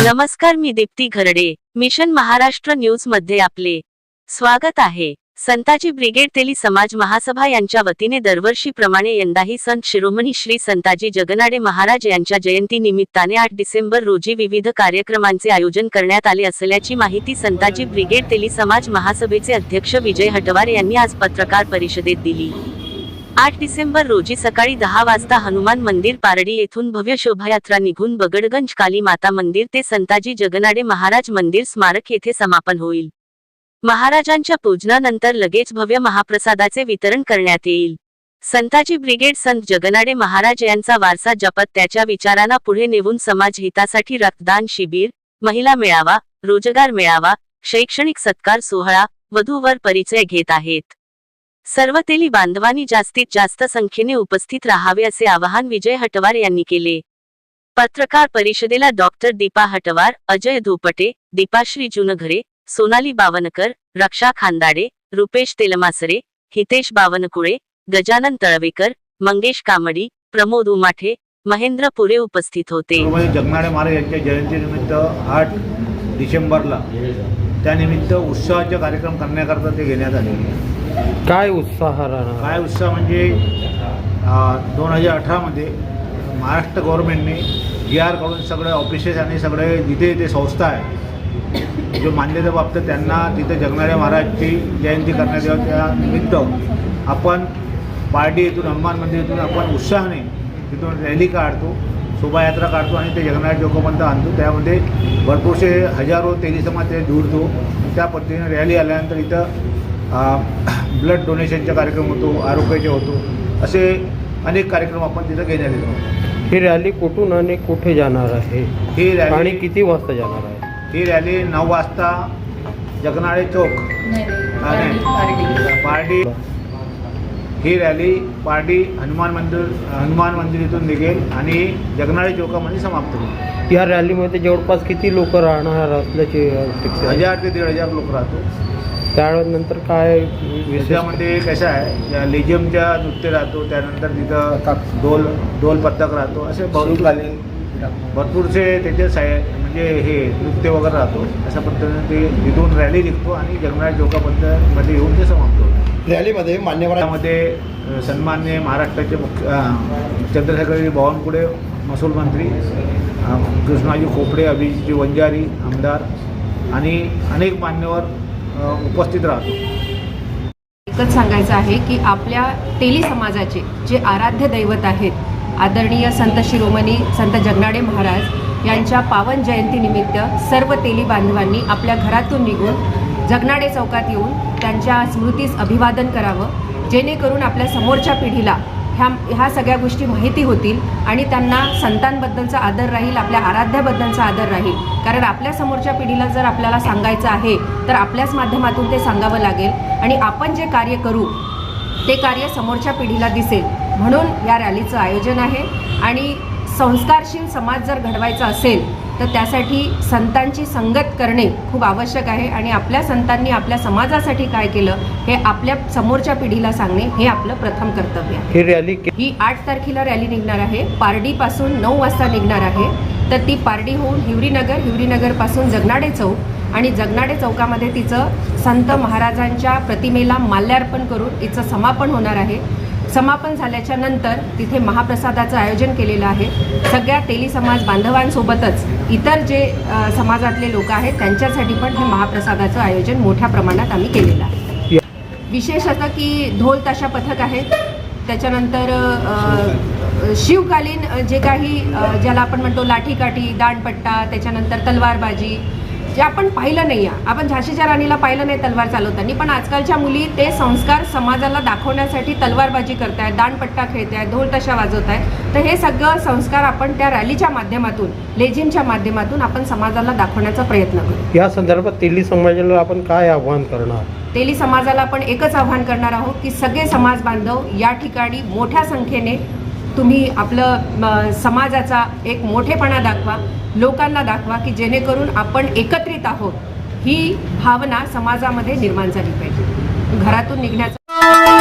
नमस्कार, मी Deepti Gharde. Mission Maharashtra news मध्ये आपले स्वागत आहे. संताजी ब्रिगेड तेली समाज महासभा यांच्या वतीने दरवर्षीप्रमाणे यंदाही संत शिरोमणी श्री संताजी जगनाडे महाराज यांच्या जयंती निमित्ताने 8 डिसेंबर रोजी विविध कार्यक्रमांचे आयोजन करण्यात आले असल्याची माहिती संताजी ब्रिगेड तेली समाज महासभेचे अध्यक्ष विजय हटवार यांनी आज पत्रकार परिषदेत दिली. 8 डिसेंबर रोजी सकाळी 10 वाजता हनुमान मंदिर पारडी येथून भव्य शोभायात्रा निघून बगडगंज काली माता मंदिर ते संताजी जगनाडे महाराज मंदिर स्मारक येथे समापन होईल. महाराजांच्या पूजनानंतर लगेच भव्य महाप्रसादाचे वितरण करण्यात येईल. संताजी ब्रिगेड संत जगनाडे महाराज यांचा वारसा जपत त्याच्या विचारांना पुढे नेऊन समाज हितासाठी रक्तदान शिबिर, महिला मेळावा, रोजगार मेळावा, शैक्षणिक सत्कार सोहळा, वधूवर परिचय घेत आहेत. सर्व तेली बांधवांनी जास्तीत जास्त संख्येने उपस्थित राहावे असे आवाहन विजय हटवार यांनी केले. पत्रकार परिषदेला डॉक्टर दीपा हटवार, अजय धोपटे, दीपाश्री जुनघरे, सोनाली बावनकर, रक्षा खांदाडे, रुपेश तेलमासरे, हितेश बावनकुळे, गजानन तळवेकर, मंगेश कामडी, प्रमोद उमाठे, महेंद्र पुरे उपस्थित होते. जगनाडे महाराज यांच्या जयंतीनिमित्त 8 डिसेंबरला त्यानिमित्त उत्सवाचे कार्यक्रम करण्याकरता ते घेण्यात आले. काय उत्साह राहणार? काय उत्साह म्हणजे 2018 महाराष्ट्र गव्हर्नमेंटने GR कडून सगळे ऑफिसेस आणि सगळे जिथे ते संस्था आहे जो मान्यता प्राप्त त्यांना तिथे जगनाडे महाराजची जयंती करण्यात यावी. त्या निमित्त आपण पार्टी येथून हनुमान मंदिर येथून आपण उत्साहाने तिथून रॅली काढतो, शोभायात्रा काढतो आणि ते जगनाडे चौकापर्यंत आणतो. त्यामध्ये भरपूरसे हजारो तेली समाज ते जुळतो. त्या पद्धतीने रॅली आल्यानंतर इथं ब्लड डोनेशनचा कार्यक्रम होतो, आरोग्याचे होतो, असे अनेक कार्यक्रम आपण तिथं घेण्यात येतो. ही रॅली कुठून आणि कुठे जाणार आहे? ही रॅली आणि किती वाजता जाणार आहे? ही रॅली 9 वाजता जगनाडे चौक पारडी, ही रॅली पारडी हनुमान मंदिर इथून निघेल आणि जगनाडे चौकामध्ये समाप्त होईल. या रॅलीमध्ये जवळपास किती लोक राहणार असल्याचे 1000 ते 1500 लोक राहतो. त्यानंतर काय विषयामध्ये कसं आहे, या लेझिमच्या नृत्य राहतो, त्यानंतर तिथं डोल पथक राहतो, असे भरपूरसे त्याचे म्हणजे हे नृत्य वगैरे राहतो. अशा पद्धतीने ते तिथून रॅली निघतो आणि जगनाडे चौकामध्ये येऊन ते समाप्त होतो. रॅलीमध्ये मान्यवरांमध्ये सन्माननीय महाराष्ट्राचे चंद्रशेखर बावनकुळे महसूल मंत्री, कृष्णाजी खोपडे, अभिजितजी वंजारी आमदार आणि अनेक मान्यवर उपस्थित राहतो. एकच सांगायचं आहे की आपल्या तेली समाजाचे जे आराध्य दैवत आहेत, आदरणीय संत शिरोमणी संत जगनाडे महाराज यांच्या पावन जयंतीनिमित्त सर्व तेली बांधवांनी आपल्या घरातून निघून जगनाडे चौकात येऊन त्यांच्या स्मृतीस अभिवादन करावं, जेणेकरून आपल्या समोरच्या पिढीला ह्या सगळ्या गोष्टी माहिती होतील आणि त्यांना संतांबद्दलचा आदर राहील, आपल्या आराध्याबद्दलचा आदर राहील. कारण आपल्या समोरच्या पिढीला जर आपल्याला सांगायचं आहे तर आपल्याच माध्यमातून ते सांगावं लागेल आणि आपण जे कार्य करू ते कार्य समोरच्या पिढीला दिसेल. म्हणून या रॅलीचं आयोजन आहे आणि संस्कारशील समाज जर घडवायचा असेल तर त्यासाठी संतांची संगत करणे खूप आवश्यक आहे आणि आपल्या संतांनी आपल्या समाजासाठी काय केलं हे आपल्या समोरच्या पिढीला सांगणे हे आपलं प्रथम कर्तव्य आहे. ही 8 तारखेला रॅली निघणार आहे. पारडीपासून 9 वाजता निघणार आहे. तर ती पारडी होऊन हिवरीनगरपासून जगनाडे चौक आणि जगनाडे चौकामध्ये तिचं संत महाराजांच्या प्रतिमेला माल्यार्पण करून तिचं समापन होणार आहे. समापन झाल्याच्या नंतर तिथे महाप्रसादाचं आयोजन केलेलं आहे. सगळ्या तेली समाज बांधवांसोबतच इतर जे समाजातले लोक आहेत त्यांच्यासाठी पण हे महाप्रसादाचं आयोजन मोठ्या प्रमाणात आम्ही केलेलं आहे. विशेष असं की ढोल ताशा पथक आहे, त्याच्यानंतर शिवकालीन जे काही ज्याला आपण म्हणतो लाठीकाठी, दांडपट्टा, त्याच्यानंतर तलवारबाजी जे आपण पाहिलं नाही आहे. आपण झाशीच्या राणीला पाहिलं नाही तलवार चालवताना, पण आजकालच्या मुली ते संस्कार समाजाला दाखवण्यासाठी तलवारबाजी करतायत, दांडपट्टा खेळतायत, ढोल ताशा वाजवत आहेत. तर हे सगळं संस्कार आपण त्या रॅलीच्या माध्यमातून, लेझिमच्या माध्यमातून आपण समाजाला दाखवण्याचा प्रयत्न करू. या संदर्भात तेली समाजाला आपण काय आव्हान करणार? तेली समाजाला आपण एकच आव्हान करणार आहोत की सगळे समाज बांधव या ठिकाणी मोठ्या संख्येने तुम्ही आपलं समाजाचा एक मोठेपणा दाखवा. लोकांना दाखवा की जेणेकरून आपण एकत्रित आहोत ही भावना समाजामध्ये निर्माण झाली पाहिजे. घरातून निघण्याचा